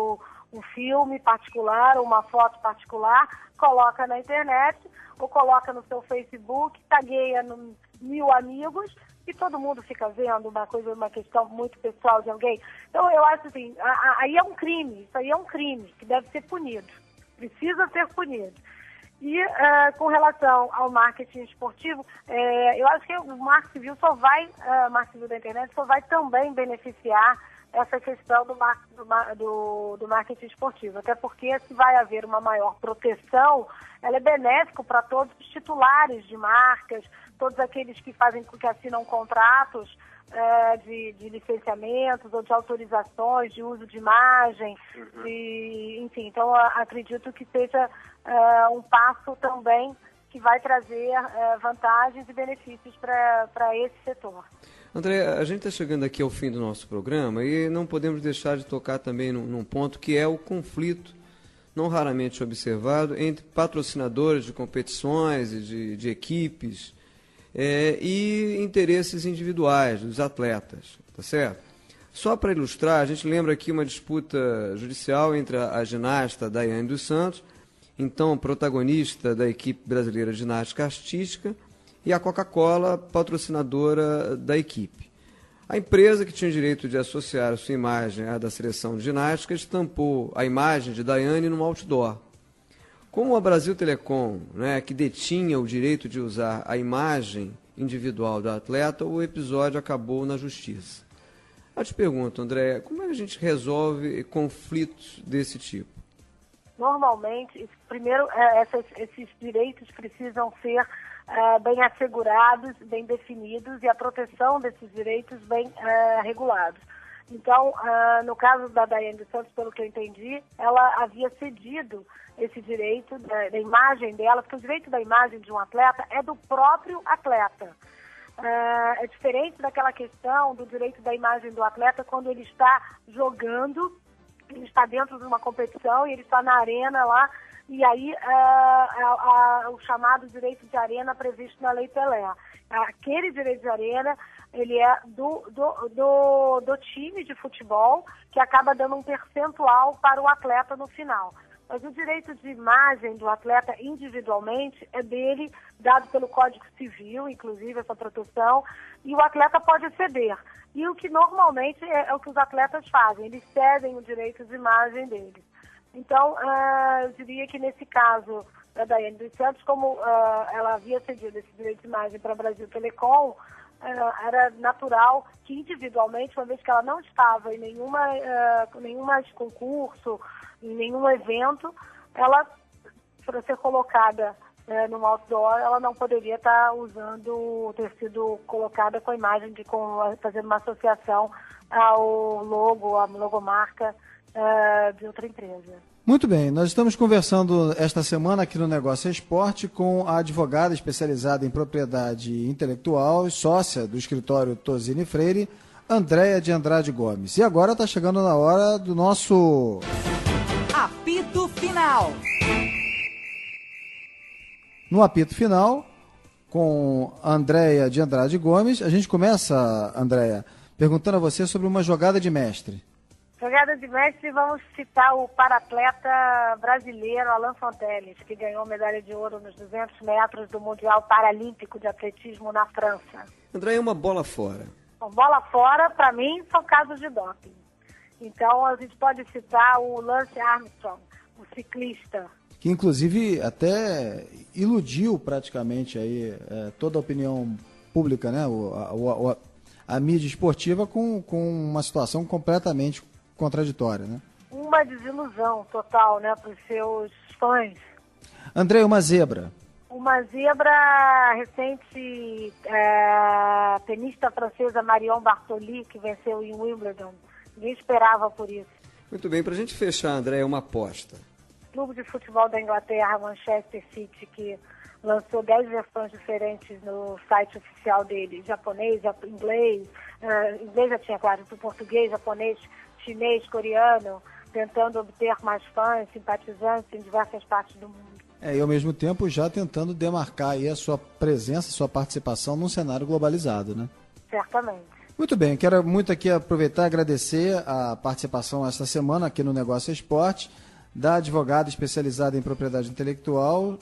um filme particular, uma foto particular, coloca na internet ou coloca no seu Facebook, tagueia 1000 amigos e todo mundo fica vendo uma questão muito pessoal de alguém. Então eu acho assim, aí é um crime, isso aí é um crime que deve ser punido. precisa ser punido. E com relação ao marketing esportivo, eu acho que o marketing civil marketing civil da internet só vai também beneficiar essa questão do marketing esportivo. Até porque se vai haver uma maior proteção, ela é benéfica para todos os titulares de marcas, todos aqueles que assinam contratos de licenciamentos ou de autorizações de uso de imagem, enfim, então acredito que seja um passo também que vai trazer vantagens e benefícios para esse setor. André, a gente está chegando aqui ao fim do nosso programa e não podemos deixar de tocar também num ponto que é o conflito, não raramente observado, entre patrocinadores de competições e de equipes e interesses individuais dos atletas, tá certo? Só para ilustrar, a gente lembra aqui uma disputa judicial entre a ginasta Daiane dos Santos, então protagonista da equipe brasileira de ginástica artística, e a Coca-Cola, patrocinadora da equipe. A empresa, que tinha o direito de associar a sua imagem à da seleção de ginástica, estampou a imagem de Daiane no outdoor. Como a Brasil Telecom, que detinha o direito de usar a imagem individual do atleta, o episódio acabou na justiça. Eu te pergunto, André, como é que a gente resolve conflitos desse tipo? Normalmente, primeiro, esses direitos precisam ser bem assegurados, bem definidos e a proteção desses direitos bem regulados. Então, no caso da Daiane dos Santos, pelo que eu entendi, ela havia cedido esse direito da imagem dela, porque o direito da imagem de um atleta é do próprio atleta. É diferente daquela questão do direito da imagem do atleta quando ele está jogando, ele está dentro de uma competição e ele está na arena lá, e aí o chamado direito de arena previsto na Lei Pelé. Aquele direito de arena, ele é do time de futebol, que acaba dando um percentual para o atleta no final. Mas o direito de imagem do atleta individualmente é dele, dado pelo Código Civil, inclusive essa proteção, e o atleta pode ceder. E o que normalmente é o que os atletas fazem, eles cedem o direito de imagem deles. Então, eu diria que nesse caso da Daiane dos Santos, como ela havia cedido esse direito de imagem para a Brasil Telecom, era natural que individualmente, uma vez que ela não estava em nenhuma concurso, em nenhum evento, ela, para ser colocada no outdoor, ela não poderia ter sido colocada com a imagem fazendo uma associação ao logo, à logomarca de outra empresa. Muito bem, nós estamos conversando esta semana aqui no Negócio Esporte com a advogada especializada em propriedade intelectual e sócia do escritório Tosini Freire, Andréia de Andrade Gomes. E agora está chegando na hora do nosso apito final. No apito final, com Andréia de Andrade Gomes, a gente começa, Andréia, perguntando a você sobre uma jogada de mestre. Jogada de mestre, vamos citar o paratleta brasileiro Alain Fonteles, que ganhou medalha de ouro nos 200 metros do Mundial Paralímpico de Atletismo na França. André, uma bola fora. Bom, bola fora, para mim, são casos de doping. Então, a gente pode citar o Lance Armstrong, o ciclista. Que, inclusive, até iludiu praticamente aí, toda a opinião pública, né? A mídia esportiva com uma situação completamente contraditória, né? Uma desilusão total, né, para os seus fãs. André, uma zebra. Uma zebra recente, tenista francesa Marion Bartoli, que venceu em Wimbledon. Ninguém esperava por isso. Muito bem, para a gente fechar, André, uma aposta. O Clube de Futebol da Inglaterra, Manchester City, que lançou 10 versões diferentes no site oficial dele, japonês, inglês, inglês já tinha, claro, português, japonês, chinês, coreano, tentando obter mais fãs, simpatizantes em diversas partes do mundo. E ao mesmo tempo já tentando demarcar aí a sua presença, sua participação num cenário globalizado, né? Certamente. Muito bem, quero muito aqui aproveitar e agradecer a participação esta semana aqui no Negócio Esporte da advogada especializada em propriedade intelectual,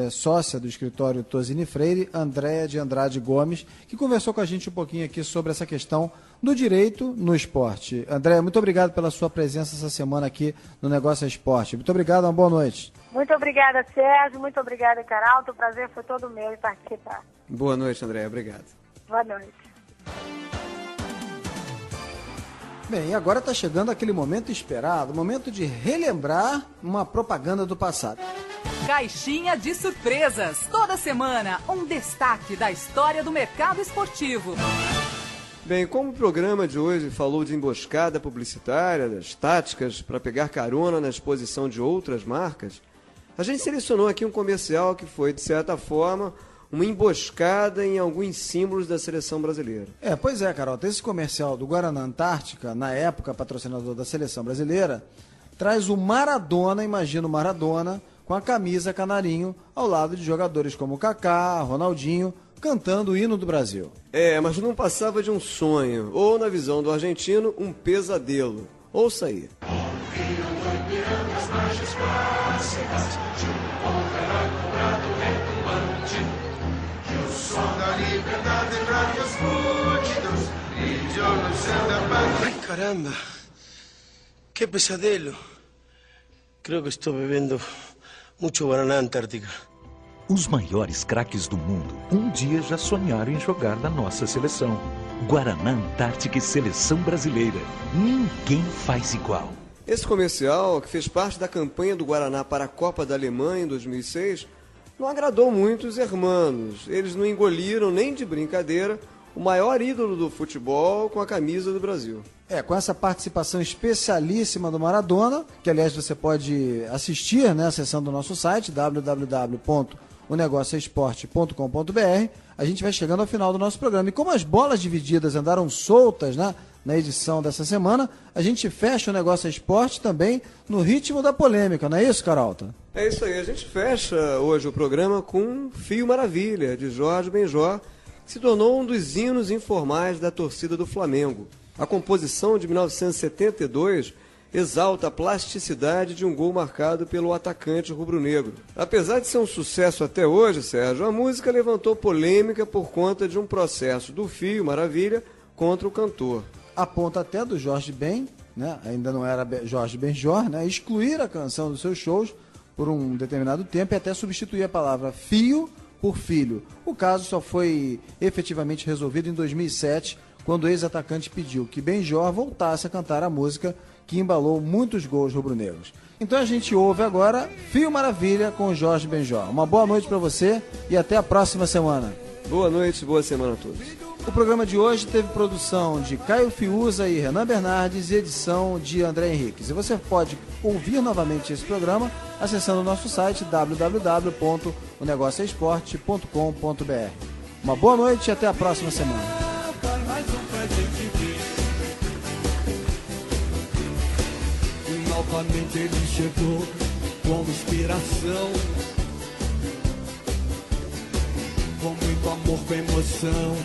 sócia do escritório Tosini Freire, Andréa de Andrade Gomes, que conversou com a gente um pouquinho aqui sobre essa questão do direito no esporte. Andréa, muito obrigado pela sua presença essa semana aqui no Negócio é Esporte. Muito obrigado, uma boa noite. Muito obrigada, Sérgio. Muito obrigada, Caralto. O prazer foi todo meu em participar. Boa noite, Andréa. Obrigado. Boa noite. Bem, e agora está chegando aquele momento esperado, o momento de relembrar uma propaganda do passado. Caixinha de surpresas. Toda semana, um destaque da história do mercado esportivo. Bem, como o programa de hoje falou de emboscada publicitária, das táticas para pegar carona na exposição de outras marcas, a gente selecionou aqui um comercial que foi, de certa forma, uma emboscada em alguns símbolos da seleção brasileira. Pois é, Carol, esse comercial do Guaraná Antártica, na época patrocinador da seleção brasileira, traz o Maradona, imagina o Maradona, com a camisa canarinho, ao lado de jogadores como Kaká, Ronaldinho, cantando o hino do Brasil. Mas não passava de um sonho, ou na visão do argentino, um pesadelo. Ouça aí. Ay, caramba, qué pesadelo. Creo que estou bebendo mucho Guaraná Antártica. Os maiores craques do mundo um dia já sonharam em jogar na nossa seleção. Guaraná Antártica e Seleção Brasileira. Ninguém faz igual. Esse comercial, que fez parte da campanha do Guaraná para a Copa da Alemanha em 2006, não agradou muito os hermanos. Eles não engoliram nem de brincadeira o maior ídolo do futebol com a camisa do Brasil. Com essa participação especialíssima do Maradona, que aliás você pode assistir, né, acessando o nosso site, www.onegocioesporte.com.br, a gente vai chegando ao final do nosso programa. E como as bolas divididas andaram soltas, né, na edição dessa semana, a gente fecha o Negócio é Esporte também no ritmo da polêmica, não é isso, Caralta? É isso aí, a gente fecha hoje o programa com Fio Maravilha, de Jorge Benjor, que se tornou um dos hinos informais da torcida do Flamengo. A composição de 1972 exalta a plasticidade de um gol marcado pelo atacante rubro-negro. Apesar de ser um sucesso até hoje, Sérgio, a música levantou polêmica por conta de um processo do Fio Maravilha contra o cantor. A ponto até do Jorge Ben, né, ainda não era Jorge Benjor, né, excluir a canção dos seus shows por um determinado tempo e até substituir a palavra fio por filho. O caso só foi efetivamente resolvido em 2007, quando o ex-atacante pediu que Benjor voltasse a cantar a música que embalou muitos gols rubro-negros. Então a gente ouve agora Fio Maravilha com o Jorge Benjor. Uma boa noite para você e até a próxima semana. Boa noite, boa semana a todos. O programa de hoje teve produção de Caio Fiuza e Renan Bernardes e edição de André Henriques. E você pode ouvir novamente esse programa acessando o nosso site www.onegocioesporte.com.br. Uma boa noite e até a próxima semana. Novamente ele chegou com inspiração, com muito amor, com emoção,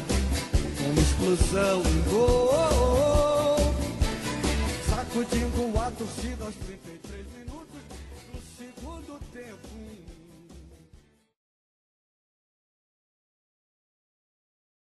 com explosão, gol, sacudindo a torcida aos 33 minutos.